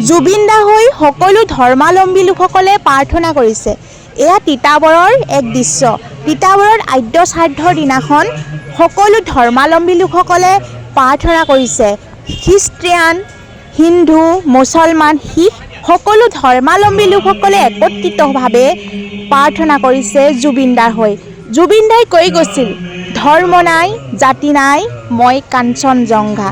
জুবিন দা হৈ সকলো ধৰ্মাৱলম্বী লোকসকলে প্ৰাৰ্থনা কৰিছে। এয়া তিতাবৰৰ এক দৃশ্য। তিতাবৰত আদ্য শ্ৰাদ্ধৰ দিনাখন সকলো ধৰ্মাৱলম্বী লোকসকলে প্ৰাৰ্থনা কৰিছে। খ্ৰীষ্টিয়ান, হিন্দু, মুছলমান, শিখ সকলো ধৰ্মাৱলম্বী লোকসকলে একত্ৰিতভাৱে প্ৰাৰ্থনা কৰিছে জুবিন দাৰ হৈ। জুবিন দাই কৈ গৈছিল, ধৰ্ম নাই, জাতি নাই, মই কাঞ্চনজংঘা।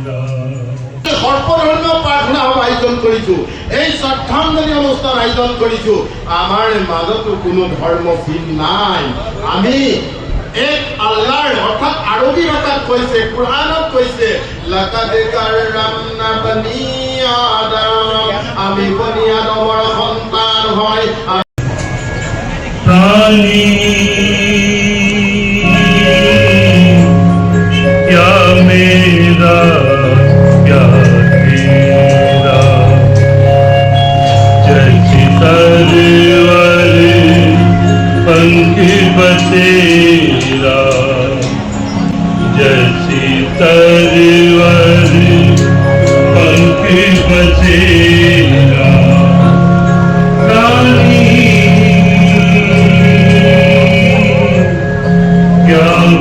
সৰ্বধৰ্মীয় প্ৰাৰ্থনা সভা আয়োজন কৰিছোঁ, এই শ্ৰদ্ধাঞ্জলি অনুষ্ঠান আয়োজন কৰিছোঁ। আমাৰ মাজতো কোনো ধৰ্ম চিন নাই। আমি এক আল্লাহৰ অৰ্থাৎ আৰবী ভাষাত কৈছে, কুৰআনত কৈছে, লাকাদ কাৰৰামনা বনি আদম, আমি বনি আদমৰ সন্তান হয়। क्या मेरा क्या तेरा, जैसी तरवर पंख बसेरा, जैसी तरवर पंख बसेरा, क्या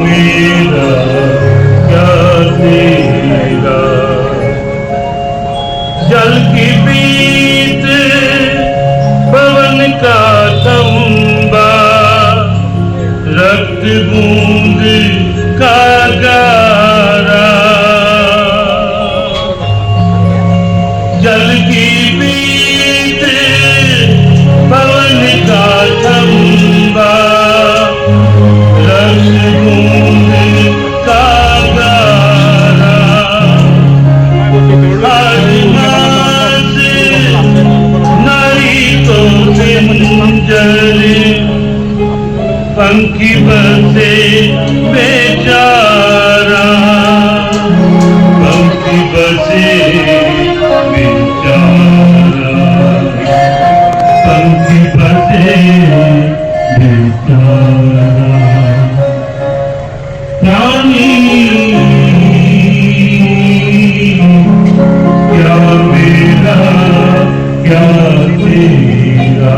मेरा क्या तेरा, जल की पीत पवन का तंबा, रक्त बूंद का गारा, जल की पीत पवन का तंबा, पंखी बसे बेचारा, पंखी बसे बेचारा, पंखी बसे बेचारा, प्राणी क्या मेरा क्या तेरा,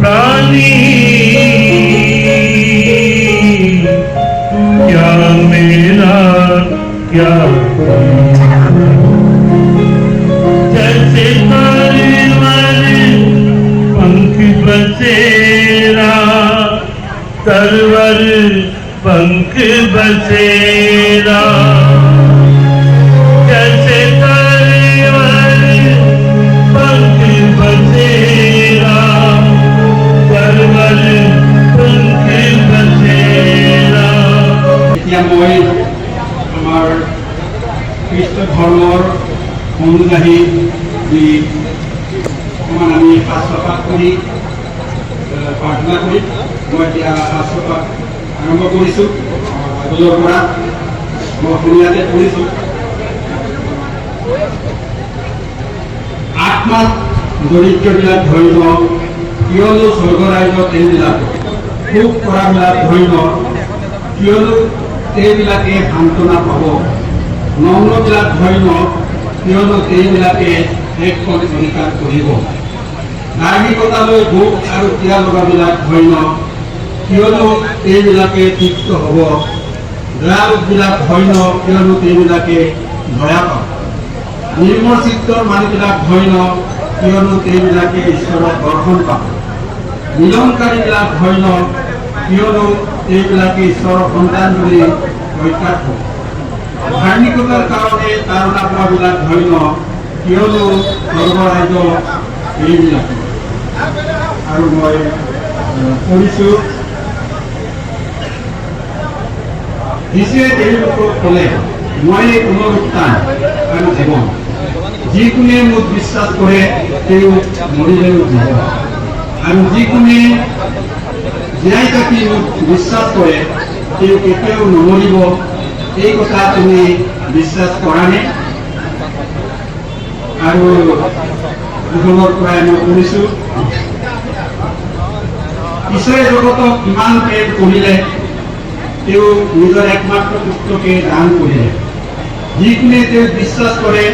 प्राणी क्या मेरा क्या तेरा, जैसे तरवर पंख बसेरा, तरवर पंख बसेरा, जैसे तरवर पंख बसेरा, तरवर पंख बसेरा। এতিয়া মই আমাৰ খ্ৰীষ্ট ধৰ্মৰ অনুযায়ী যি অকণমান আমি পাঁচপাক কৰি প্ৰাৰ্থনা কৰি মই এতিয়া পাঁচপাক আৰম্ভ কৰিছোঁ। আগৰ পৰা মই অসমীয়াতে কৰিছোঁ। আত্মাত দৰিদ্ৰবিলাক ধন্য, কিয়নো স্বৰ্গ ৰাজ্য তেওঁবিলাক, সুখ কৰাবিলাক ধন্য, কিয়নো তেওঁবিলাকে সান্তনা পাব, নম্ৰবিলাক ধন্য, কিয়নো তেওঁবিলাকে দেশখন অধিকাৰ কৰিব, ধাৰ্মিকতালৈ ভোগ আৰু ত্যাগ লগাবিলাক ধন্য, কিয়নো তেওঁবিলাকে তৃপ্ত হ'ব, দয়ালুবিলাক ধন্য, কিয়নো তেওঁবিলাকে দয়া পাব, নিৰ্মল চিত্তৰ মানুহবিলাক ধন্য, কিয়নো তেওঁবিলাকে ঈশ্বৰৰ দৰ্শন পাব, মিলনকাৰীবিলাক ধন্য, কিয়নো তেওঁবিলাকে ঈশ্বৰৰ সন্তান বুলি প্ৰখ্যাত হ'ব, ধাৰ্মিকতাৰ কাৰণে তাৰণা পোৱাবিলাক ধন্য, কিয়নো স্বৰ্গৰাজ্য এইবিলাক। আৰু মই কৰিছোঁ, যীশুৱে তেওঁলোকক ক'লে, মই পুনৰুত্থান আৰু জীৱন, যিকোনে মোক বিশ্বাস কৰে তেওঁ মৰিলেও জীৱ, আৰু যিকোনে জীয়াই থাকি মোক বিশ্বাস কৰে তেওঁ কেতিয়াও নমৰিব। এই কথা তুমি বিশ্বাস কৰানে? আৰু জীৱনৰ পৰাই মই কৰিছোঁ, ঈশ্বৰে জগতক ইমান প্ৰেম কৰিলে তেওঁ নিজৰ একমাত্ৰ পুত্ৰকে দান কৰিলে, যিকোনে তেওঁ বিশ্বাস কৰে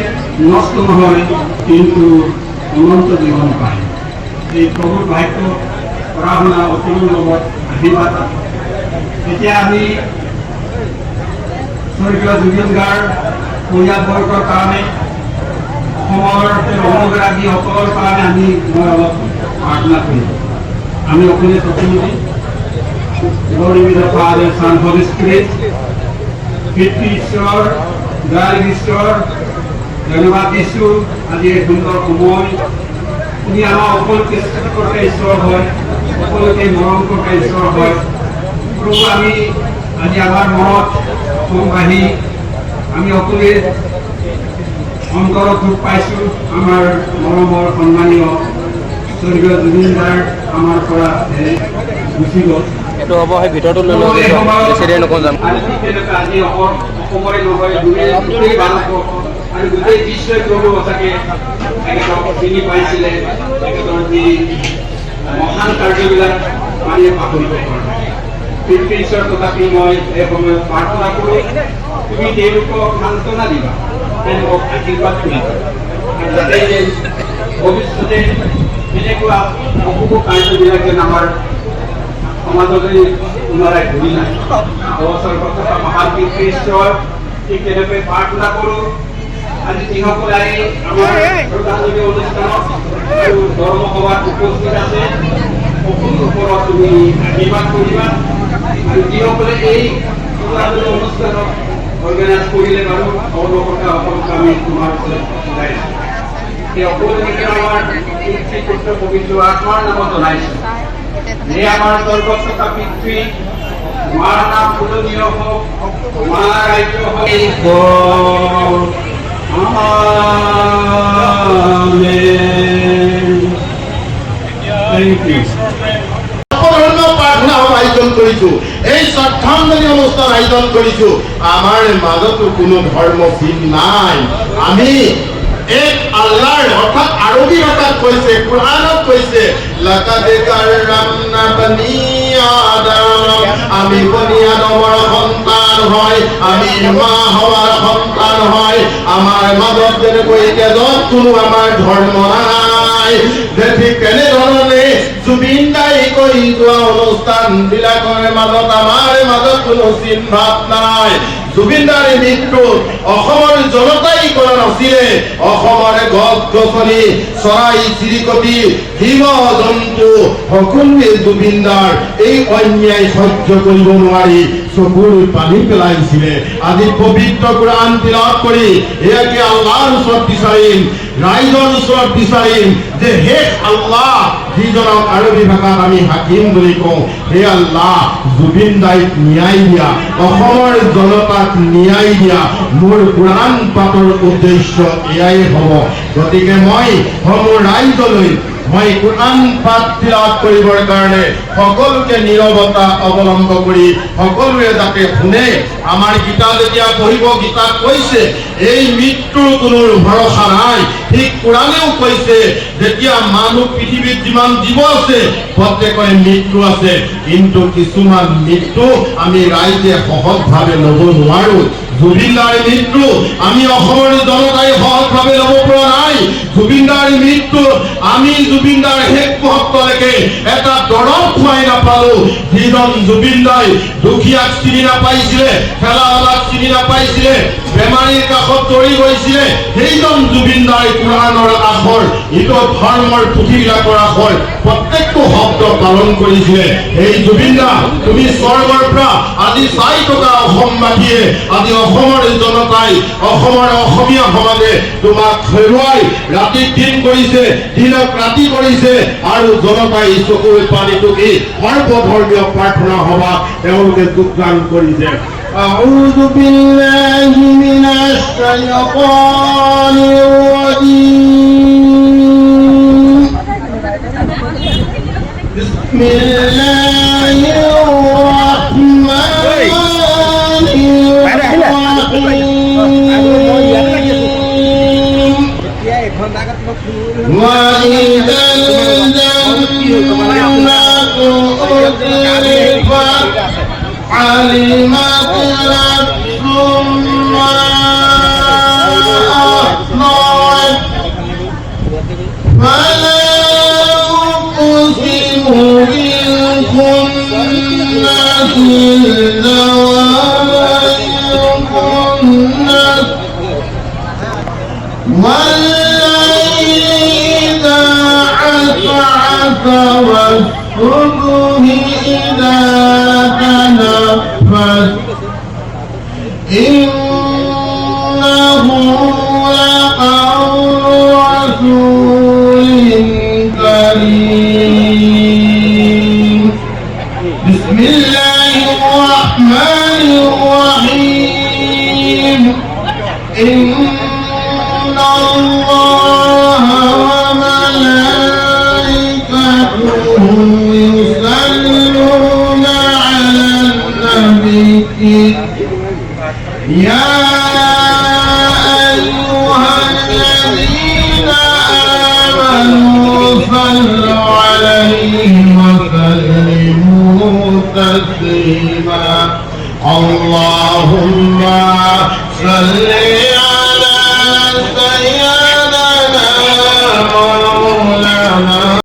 নষ্ট নহয় কিন্তু অনন্ত জীৱন পায়। এই প্ৰভুৰ বাক্য পঢ়া শুনা অতিৰিক্ত লগত আশীৰ্বাদ আছে। এতিয়া আমি স্বৰ্গীয় জুবিন গাৰ্গ পৰিয়ালবৰ্গৰ কাৰণে অসমৰ ৰংগৰাগীসকলৰ কাৰণে মই অলপ প্ৰাৰ্থনা কৰিম। আমি সকলোৱে চকুমুদি Father, Son, Holy Spirit, পিতৃ ঈশ্বৰ, দয়ালু ঈশ্বৰ, ধন্যবাদ দিছোঁ আজি এই সুন্দৰ সময়। তুমি আমাৰ সকলোকে সৃষ্টি কৰা ঈশ্বৰ হয়, সকলোকে মৰম কৰা ঈশ্বৰ হয়। প্ৰভু, আমি আজি আমাৰ মনত সংবাহী আমি সকলোৱে অন্তৰত দুখ পাইছোঁ। আমাৰ মৰমৰ সন্মানীয় স্বৰ্গীয় জুবিন গাৰ্গ আমাৰ পৰা গুচি গ'ল। এইটো হ'ব সেই ভিতৰটো লৈ ল'ব বেছি দেৰি নকওঁ যাম। আজি অসমৰে নহয় গোটেই ভাৰতবৰ্ষ আৰু গোটেই বিশ্বই প্ৰভু সঁচাকে তেখেতক চিনি পাইছিলে। তেখেতৰ যি মহান কাৰ্যবিলাক মানুহে পাহৰিব পৰা নাই। পিতৃ ঈশ্বৰ তথাপি মই এই সময়ত প্ৰাৰ্থনা কৰোঁ, তুমি তেওঁলোকক সান্তনা দিবা, তেওঁলোকক আশীৰ্বাদ কৰিবা, যাতে ভৱিষ্যতে এনেকুৱা অশুভ কাৰ্যবিলাক যেন আমাৰ সমাজলৈ পুনৰাই ঘূৰি নাহে। স্বৰ্গত থকা মহান পিতৃ ঈশ্বৰ, ঠিক তেনেকৈ প্ৰাৰ্থনা কৰোঁ আজি যিসকলে আমাৰ শ্ৰদ্ধাঞ্জলি অনুষ্ঠানত আৰু ধৰ্মসভাত উপস্থিত আছে সকলোৰ ওপৰত তুমি আশীৰ্বাদ কৰিবা। আৰু যিসকলে এই শ্ৰদ্ধাঞ্জলি অনুষ্ঠানত অৰ্গেনাইজ কৰিলে বাৰু সকলোকে আমি তোমাৰ ওচৰত জনাইছোঁ। সেই সকলোকে আমাৰ পিতৃ পুত্ৰ পবিত্ৰ আত্মাৰ নামত জনাইছোঁ। হে আমাৰ স্বৰ্গত থকা পিতৃ, তোমাৰ নাম পূজনীয় হওক, তোমাৰ ৰাজ্য হওক। প্ৰাৰ্থনা আয়োজন কৰিছো, এই শ্ৰদ্ধাঞ্জলি অনুষ্ঠান আয়োজন কৰিছো। আমাৰ মাজতো কোনো ধৰ্ম চিন নাই। আমি এক আল্লাহৰ অৰ্থাৎ আৰবী ভাষাত কৈছে, কোৰআনত কৈছে লাকাদ কাৰৰামনা বনি আদম, আমি বনি আদমৰ সন্তান হয়, আমি মা হৱাৰ সন্তান হয়। আমাৰ মাজত যেনেকৈ তেজত কোনো আমাৰ ধৰ্ম নাই, ঠিক তেনেধৰণে জুবিন দাই কৈ যোৱা অনুষ্ঠান বিলাকৰ মাজত আমাৰ মাজত কোনো চিন ভাৱ নাই। জুবিনদাৰ মৃত্যু অসমৰ জনতাই কৰা নাছিলে। অসমৰ গছ গছনি, চৰাই চিৰিকটি, জীৱ জন্তু সকলোৱে জুবিনদাৰ এই অন্যায় সহ্য কৰিব নোৱাৰি চকুৰ পানী পেলাইছিলে। আজি পবিত্ৰ কোৰআন তিলাওয়াত কৰি এয়াকে আল্লাহৰ ওচৰত বিচাৰিম, ৰাইজৰ ওচৰত বিচাৰিম যে হে আল্লাহ, যিজনক আৰবী ভাষাত আমি হাকিম বুলি কওঁ, হে আল্লাহ, জুবিন দাইক ন্যায় দিয়া, অসমৰ জনতাক ন্যায় দিয়া। মোৰ কোৰআন পাঠৰ উদ্দেশ্য এয়াই হ'ব। গতিকে মই সমূহ ৰাইজলৈ মই কোৰআন পাঠ তিলাওয়াত কৰিবৰ কাৰণে সকলোকে নীৰৱতা অৱলম্ব কৰি সকলোৱে যাতে শুনে। আমাৰ গীতা যেতিয়া পঢ়িব, গীতাত কৈছে এই মৃত্যুৰ কোনো ভৰসা নাই। ঠিক কোৰআনেও কৈছে যেতিয়া মানুহ পৃথিৱীত যিমান জীৱ আছে প্ৰত্যেকৰে মৃত্যু আছে, কিন্তু কিছুমান মৃত্যু আমি ৰাইজে সহজভাৱে ল'ব নোৱাৰো। জুবিনদাৰ মৃত্যু আমি অসমৰ জনতাই সহজভাৱে ল'ব পৰা নাই। জুবিনদাৰ মৃত্যু আমি জুবিনদাৰ শেষ মুহূৰ্তলৈকে এটা দৰৱ খুৱাই নাপালো। যিজন জুবিনদাই দুখীয়াক চিনি নাপাইছিলে, ঠেলাৱালাক চিনি নাপাইছিলে, বেমাৰীৰ কাষত দৌৰি গৈছিলে, সেইজন জুবিনদাই কোৰআনৰ আখৰ, ইটো ধৰ্মৰ পুথিবিলাকৰ আখৰ প্ৰত্যেকটো শব্দ পালন কৰিছিলে। এই জুবিনদা তুমি স্বৰ্গৰ পৰা আজি চাই থকা অসমবাসীয়ে, আজি অসমৰ জনতাই, অসমৰ অসমীয়া সমাজে তোমাক হেৰুৱাই ৰাতি দিন কৰিছে, দিনক ৰাতি কৰিছে, আৰু জনতাই চকুৰ পানী টুকি সৰ্বধৰ্মীয় প্ৰাৰ্থনা সভা তেওঁলোকে যোগদান কৰিছে। أعوذ بالله من الشيطان الرجيم. بسم الله الرحمن الرحيم. وإذا الجنة أزلفت علمت نفس ما أحضرت فلا أقسم بالخنس الجوار الخنس والليل إذا عسعس والصبح إذا تنفس إنه لقول رسول كريم بسم الله الرحمن الرحيم إن الله وملائكته يصلون على النبي يا أيها الذين آمنوا صلوا عليه وسلموا تسليما اللهم صل